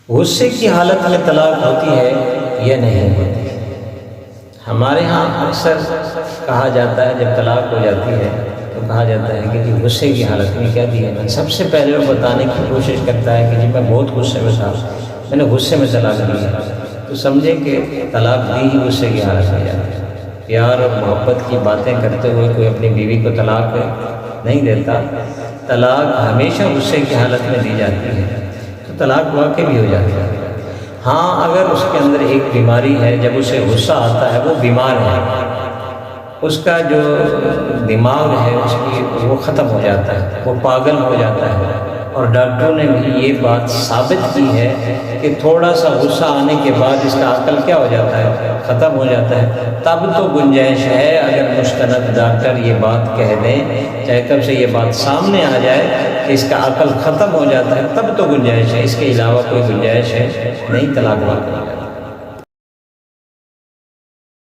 غصے کی حالت میں طلاق ہوتی ہے یا نہیں ہوتی؟ ہمارے ہاں اکثر کہا جاتا ہے جب طلاق ہو جاتی ہے تو کہا جاتا ہے کہ جی غصے کی حالت میں کیا دی ہے۔ میں سب سے پہلے وہ بتانے کی کوشش کرتا ہے کہ جی میں بہت غصے میں تھا، میں نے غصے میں طلاق دی ہے، تو سمجھے کہ طلاق دی ہی غصے کی حالت میں جاتی ہے۔ پیار اور محبت کی باتیں کرتے ہوئے کوئی اپنی بیوی کو طلاق نہیں دیتا، طلاق ہمیشہ غصے کی حالت میں دی جاتی ہے، تو طلاق واقع بھی ہو جاتی ہے۔ ہاں اگر اس کے اندر ایک بیماری ہے، جب اسے غصہ آتا ہے وہ بیمار ہے، اس کا جو دماغ ہے اس کی وہ ختم ہو جاتا ہے، وہ پاگل ہو جاتا ہے، اور ڈاکٹروں نے بھی یہ بات ثابت کی ہے کہ تھوڑا سا غصہ آنے کے بعد اس کا عقل کیا ہو جاتا ہے، ختم ہو جاتا ہے۔ تب تو گنجائش ہے اگر مستند ڈاکٹر یہ بات کہہ دیں، چاہے کب سے یہ بات سامنے آ جائے کہ اس کا عقل ختم ہو جاتا ہے، تب تو گنجائش ہے، اس کے علاوہ کوئی گنجائش ہے نہیں طلاق واقع۔